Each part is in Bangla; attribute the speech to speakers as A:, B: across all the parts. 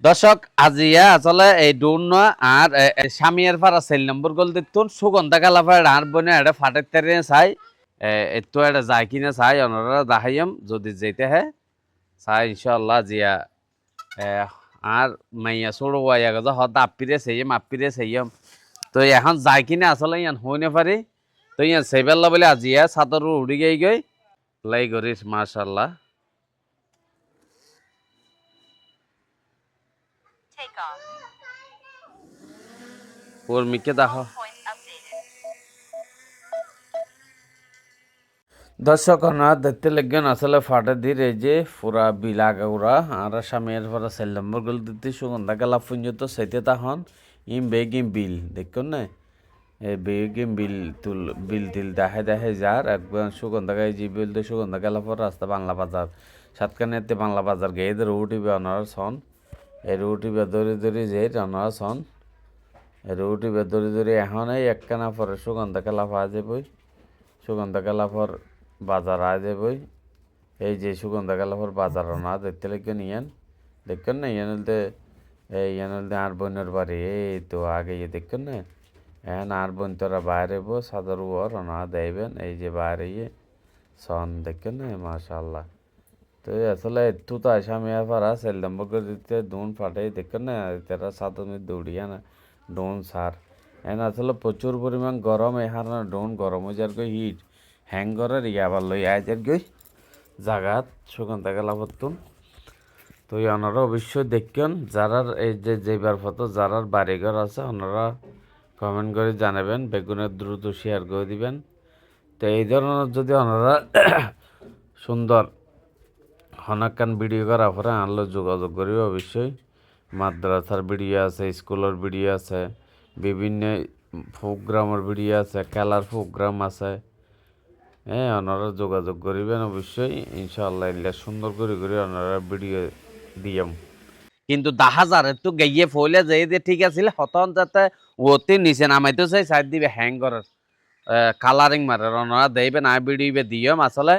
A: দর্শক আজিয়া আসলে এই ডোন আর স্বামীর ফারা সেল নম্বর গল দেখতুন সুগন্ধা কালাফার আর বনে এটা ফাটের তেরে চাই এতো এটা যায় কিনা চাই অনরা দেখাইম যদি যেতে হ্যাঁ চাই ইনশাআল্লাহ জিয়া আর মাইয়া ছোড়ো ওয়াইয়া গজা হদ আপ্পিরে সেইম তো এখন যায় কিনা আসলে ইয়ান হইনে পারি তো ইয়ান সেবেল্লা বলে আজিয়া সাদর উড়ি গই লাই করিস মাশাআল্লাহ কর্মীকে দেখো দর্শক না দেখতে লাগবেন আসলে ফাটে ধীরে যে পুরা বিলাগাউরা আর স্বামীর পরা সেল নম্বর গুলো দিতে সুগন্ধা গেলা পর্যন্ত সেতে তখন ইম বেগিম বিল দেখুন না এই বেগিম বিল তিল দেখে যার একবার সুগন্ধা গায়ে যে বিল তো সুগন্ধা গেলা পর রাস্তা বাংলা বাজার সাতখানেতে বাংলা বাজার গিয়ে রুটিবে অনার সন এই রুটিবে ধরে যে অনার সন রুটিবে ধরে এখন এই একখানা পরে সুগন্ধা গেলা পাওয়া যাবে সুগন্ধা গেলা পর বাজার আয় দেবই এই যে সুগন্ধা গালাফর বাজার না দেখতে লাগবে নিয়েন দেখবেন না ইয়ানলতে আর বোনের বাড়ি এই তো আগে দেখবেন না এখন আর বোন তোরা বাইরে বো সাদর ওর না দেবেন এই যে বাইরে সন দেখবেন না মাশাআল্লাহ তো আসলে একটু তো আসামি পারা সেলদম্বর দিতে ডোন ফাটাই দেখবেন না তারা সাদমে দৌড়িয়া না ডোন সার এখন আসলে প্রচুর পরিমাণ গরম এখানে ডোন গরম হয়ে যার হিট হ্যাঙ্গরের আবার লই আইজের গই জাগাত সুগন্ধা গেলা পত্তুন তো ওনারা অবশ্যই দেখবেন যারা এই যে যেবার ফটো যারা বাড়িঘর আছে ওনারা কমেন্ট করে জানাবেন বেগুনের দ্রুত শেয়ার করে দিবেন তো এই ধরনের যদি ওনারা সুন্দর হনাকান ভিডিও করা পরে আনলো যোগাযোগ করিবে অবশ্যই মাদ্রাসার ভিডিও আছে স্কুলের ভিডিও আছে বিভিন্ন প্রোগ্রামের ভিডিও আছে খেলার প্রোগ্রাম আছে হ্যাঁ ওনারা যোগাযোগ করিবেন অবশ্যই ইনশাআল্লাহ এগুলা সুন্দর করে ওনারা ভিডিও দিয়াম কিন্তু 10,000 একটু গাইয়ে ফলে যাই যে ঠিক আছিল হতন যাতে ওতে নিচে নামাইতে চাই সাইড দিবে হ্যাং করার কালারিং মারে ওনারা দেইবে না ভিডিও দিয়াম আসলে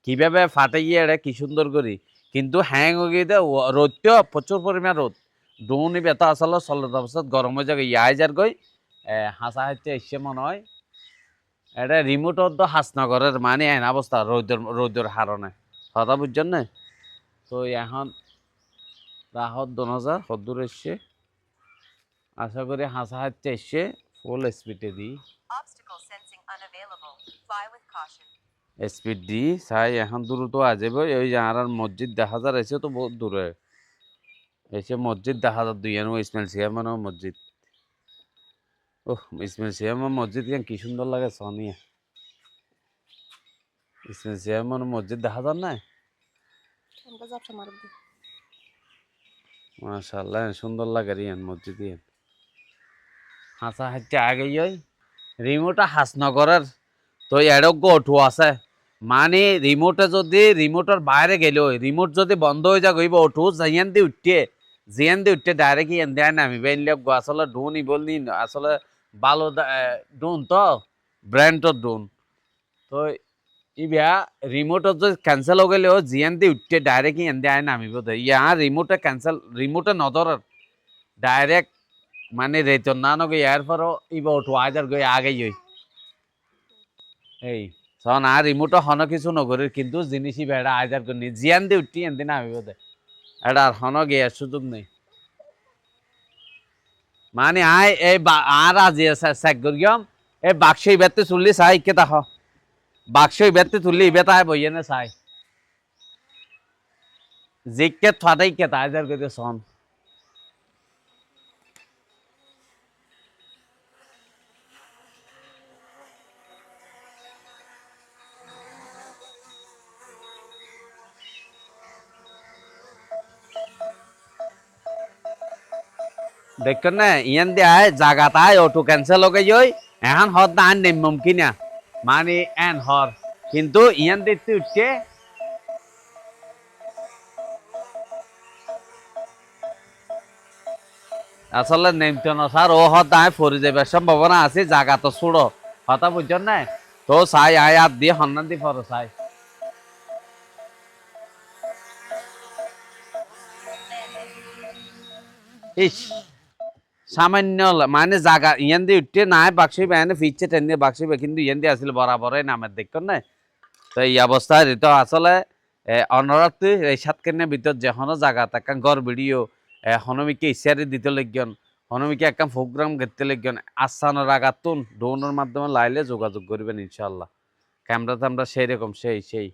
A: কিভাবে ফাটাইয়ে এটা কি সুন্দর করি কিন্তু হ্যাং হয়ে গিয়ে রোদও প্রচুর পরিমাণ রোদ ডুনি বেতা আসলে চলে তারপর গরম হয়ে যাবে ইয়াই যার গই হাসা হাইতে এসে মনে হয় এটা রিমোটত তো হাসনগরের মানে এন অবস্থা রৌদ্রের হারণে কথা বুঝছেন না তো এখন রাহত 2000 হদ্দুর এসছে আশা করি হাসা হাতে এসছে ফুল স্পিডে দিই স্পিড দিই চাই এখন দ্রুত আজেব ওই যে আর মসজিদ দেখা যার এসে তো বহুত দূরে এসে মসজিদ দেখা যার দুই ইসমাইল সিয়ামান মসজিদ ওহ ইসমাইল সিয়ামান মসজিদ কি সুন্দর লাগে সনিয়া ইসমাইল সিয়ামান মসজিদ দেখা যার না মাশাআল্লাহ সুন্দর লাগে রিয়ান মসজিদ ইয়ান হাসা হাইতে আগে রিমোট হাসনগরের তো এরজ্ঞ ওঠু আছে মানে রিমোটে যদি রিমোটের বাইরে গেল রিমোট যদি বন্ধ হয়ে যা গইব ওঠু জিয়ান দিয়ে উঠতে ডাইরেক্ট ইয়ান দেয় নামিবে আসলে ডোনই বলনি আসলে ভালো ডোন তো ব্র্যান্ডর ডোন তো ইবিয়া রিমোটত যদি ক্যান্সেল হয়ে গেলেও জিয়ান দিয়ে উঠতে ডাইরেক্ট ইয়ান দেয় নামিব ইয়া রিমোটে ক্যান্সেল রিমোটে নধরার ডাইরেক্ট মানে রেতন না নগে ইয়ার পরও ইবা ওঠু আজার গই আগে এই সন আর রিমোটে হন কিছু নগরের কিন্তু জিনিসই বেড়া আজার করি জিয়ান দিয়ে উঠি এন দিন আমি বোধ এটা আর হন গিয়ার সুযোগ নেই মানে আয় এই আর আজি চেক করিয়ম এই বাক্স ইবেতে চুললি চাই কে তাহ বাক্স ইবেতে তুললি ইবেতা বইয়ে না চাই জিকে থাটাই কে তা আজার করি সন দেখছেন না ইয়ান দিয়ে আয় জায়গা তাই অটো ক্যান্সেল হয়ে যাই এখন হর না আন নেই মুমকিন মানে এন হর কিন্তু ইয়ান দেখতে উঠছে আসলে নেমতে না স্যার ও হর দায় ফরি যাবার সম্ভাবনা আছে জায়গা তো ছুড়ো কথা বুঝছেন না তো চাই আয় আর দিয়ে হন্নান দিয়ে ফরো চাই ইস সামান্য মানে জায়গা ইয়ান দিয়ে উঠতে নাই বাক্সই বেনে ফিচ্ছে টেনে বাক্সই কিন্তু ইয়ান দিয়ে আসলে বরাবরই নামের দেখুন না তো এই অবস্থায় তো আসলে অনরাত এই সাতকেনের ভিতর যেহনো জায়গা তাকে গড় ভিডিও হনমিকে ইশারি দিতে লাগন হনমিকে একটা প্রোগ্রাম করতে লাগন আসানোর আগাতুন ড্রোনের মাধ্যমে লাইলে যোগাযোগ করবেন ইনশাল্লাহ ক্যামেরা তো আমরা সেই রকম সেই